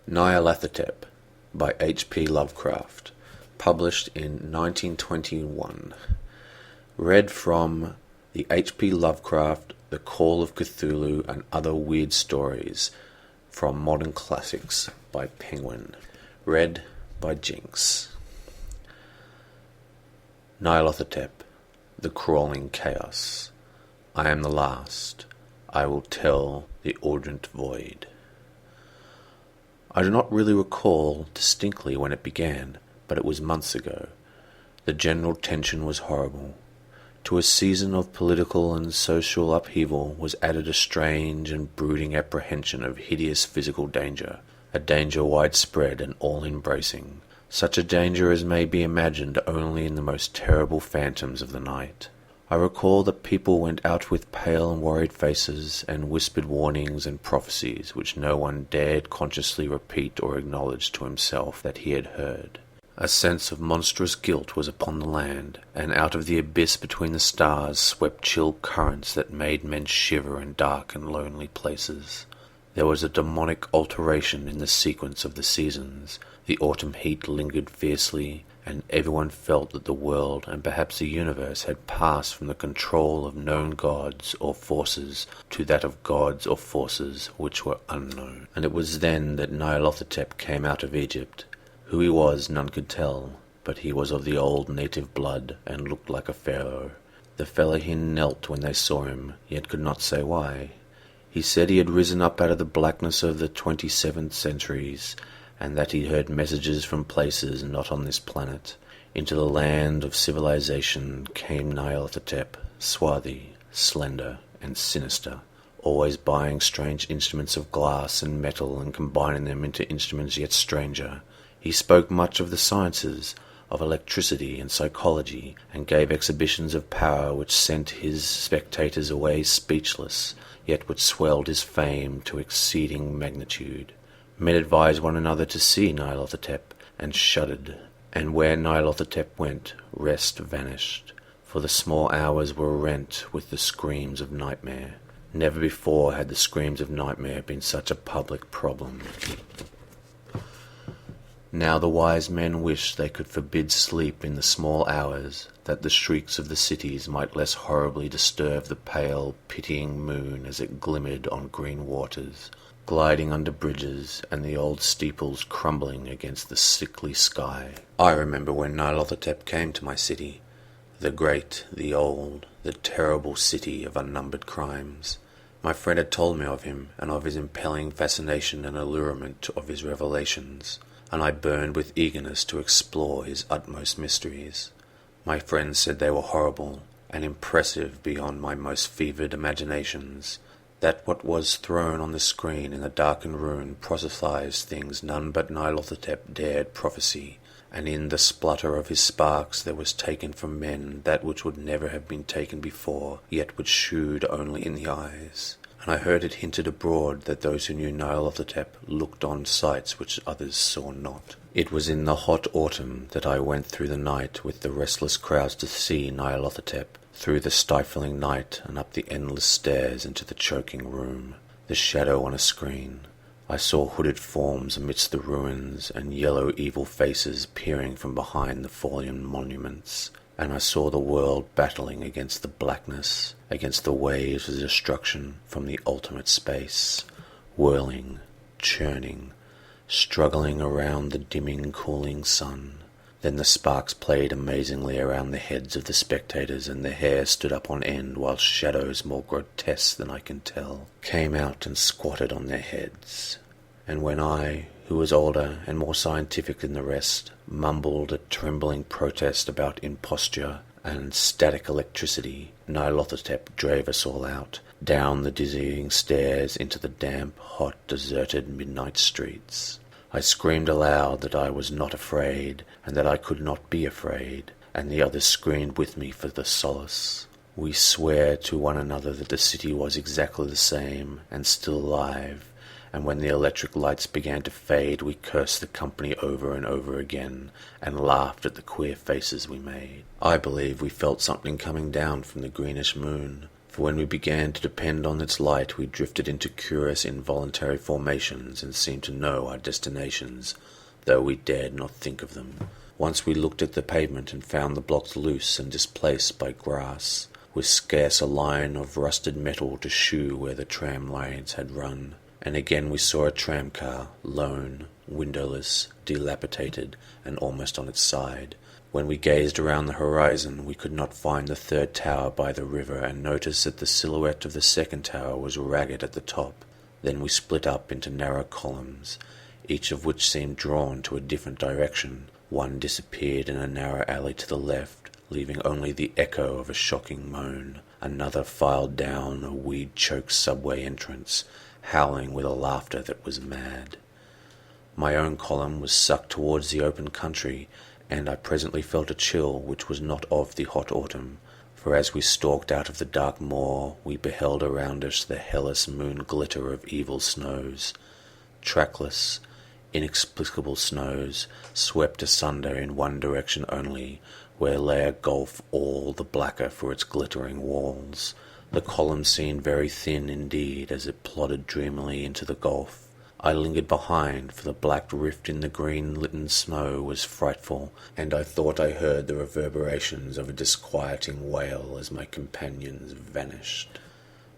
Nyarlathotep by H.P Lovecraft, published in 1921. Read from the H.P Lovecraft, The Call of Cthulhu and Other Weird Stories from Modern Classics by Penguin. Read by Jinx. Nyarlathotep, the crawling chaos. I am the last. I will tell the audient void. I do not really recall distinctly when it began, but it was months ago. The general tension was horrible. To a season of political and social upheaval was added a strange and brooding apprehension of hideous physical danger, a danger widespread and all-embracing, such a danger as may be imagined only in the most terrible phantoms of the night. I recall that people went out with pale and worried faces and whispered warnings and prophecies which no one dared consciously repeat or acknowledge to himself that he had heard. A sense of monstrous guilt was upon the land, and out of the abyss between the stars swept chill currents that made men shiver in dark and lonely places. There was a demonic alteration in the sequence of the seasons. The autumn heat lingered fiercely, and everyone felt that the world, and perhaps the universe, had passed from the control of known gods or forces to that of gods or forces which were unknown. And it was then that Nyarlathotep came out of Egypt. Who he was none could tell, but he was of the old native blood, and looked like a pharaoh. The fellaheen knelt when they saw him, yet could not say why. He said he had risen up out of the blackness of the 27th centuries, and that he heard messages from places not on this planet. Into the land of civilization came Nyarlathotep, swarthy, slender, and sinister, always buying strange instruments of glass and metal and combining them into instruments yet stranger. He spoke much of the sciences, of electricity and psychology, and gave exhibitions of power which sent his spectators away speechless, yet which swelled his fame to exceeding magnitude. Men advised one another to see Nyarlathotep, and shuddered, and where Nyarlathotep went, rest vanished, for the small hours were rent with the screams of nightmare. Never before had the screams of nightmare been such a public problem. Now the wise men wished they could forbid sleep in the small hours, that the shrieks of the cities might less horribly disturb the pale, pitying moon as it glimmered on green waters, gliding under bridges, and the old steeples crumbling against the sickly sky. I remember when Nyarlathotep came to my city, the great, the old, the terrible city of unnumbered crimes. My friend had told me of him, and of his impelling fascination and allurement of his revelations, and I burned with eagerness to explore his utmost mysteries. My friend said they were horrible, and impressive beyond my most fevered imaginations, that what was thrown on the screen in the darkened room prophesied things none but Nyarlathotep dared prophesy, and in the splutter of his sparks there was taken from men that which would never have been taken before, yet which shewed only in the eyes. And I heard it hinted abroad that those who knew Nyarlathotep looked on sights which others saw not. It was in the hot autumn that I went through the night with the restless crowds to see Nyarlathotep, through the stifling night and up the endless stairs into the choking room, the shadow on a screen. I saw hooded forms amidst the ruins, and yellow evil faces peering from behind the fallen monuments, and I saw the world battling against the blackness, against the waves of destruction from the ultimate space, whirling, churning, struggling around the dimming, cooling sun. Then the sparks played amazingly around the heads of the spectators, and their hair stood up on end, while shadows more grotesque than I can tell came out and squatted on their heads. And when I, who was older and more scientific than the rest, mumbled a trembling protest about imposture and static electricity, Nyarlathotep drove us all out, down the dizzying stairs into the damp, hot, deserted midnight streets. I screamed aloud that I was not afraid, and that I could not be afraid, and the others screamed with me for the solace. We swore to one another that the city was exactly the same, and still alive, and when the electric lights began to fade, we cursed the company over and over again, and laughed at the queer faces we made. I believe we felt something coming down from the greenish moon, for when we began to depend on its light we drifted into curious involuntary formations and seemed to know our destinations, though we dared not think of them. Once we looked at the pavement and found the blocks loose and displaced by grass, with scarce a line of rusted metal to shew where the tram lines had run. And again we saw a tram-car, lone, windowless, dilapidated, and almost on its side. When we gazed around the horizon, we could not find the third tower by the river, and noticed that the silhouette of the second tower was ragged at the top. Then we split up into narrow columns, each of which seemed drawn to a different direction. One disappeared in a narrow alley to the left, leaving only the echo of a shocking moan. Another filed down a weed-choked subway entrance, howling with a laughter that was mad. My own column was sucked towards the open country, and I presently felt a chill which was not of the hot autumn, for as we stalked out of the dark moor we beheld around us the hellish moon glitter of evil snows, trackless, inexplicable snows, swept asunder in one direction only, where lay a gulf all the blacker for its glittering walls. The column seemed very thin indeed as it plodded dreamily into the gulf. I lingered behind, for the black rift in the green-litten snow was frightful, and I thought I heard the reverberations of a disquieting wail as my companions vanished.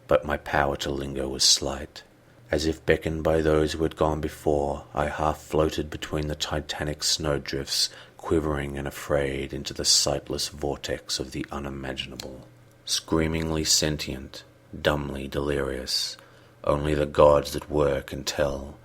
But my power to linger was slight. As if beckoned by those who had gone before, I half floated between the titanic snowdrifts, quivering and afraid into the sightless vortex of the unimaginable. Screamingly sentient, dumbly delirious, only the gods that were can tell,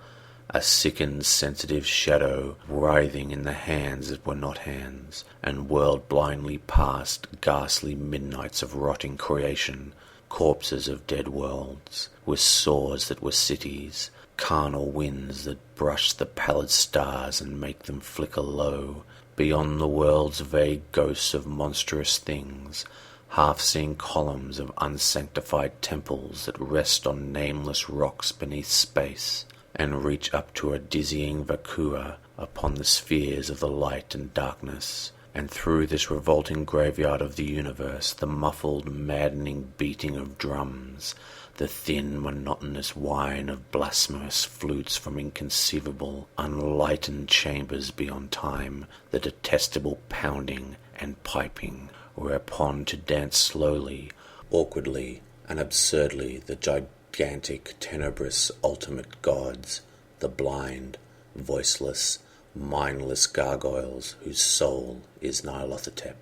a sickened, sensitive shadow writhing in the hands that were not hands, and whirled blindly past ghastly midnights of rotting creation, corpses of dead worlds, with sores that were cities, carnal winds that brush the pallid stars and make them flicker low, beyond the world's vague ghosts of monstrous things, half-seen columns of unsanctified temples that rest on nameless rocks beneath space, and reach up to a dizzying vacuum upon the spheres of the light and darkness. And through this revolting graveyard of the universe, the muffled, maddening beating of drums, the thin, monotonous whine of blasphemous flutes from inconceivable, unlightened chambers beyond time, the detestable pounding and piping, whereupon to dance slowly, awkwardly, and absurdly the gigantic, tenebrous, ultimate gods, the blind, voiceless, mindless gargoyles whose soul is Nyarlathotep.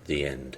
The End.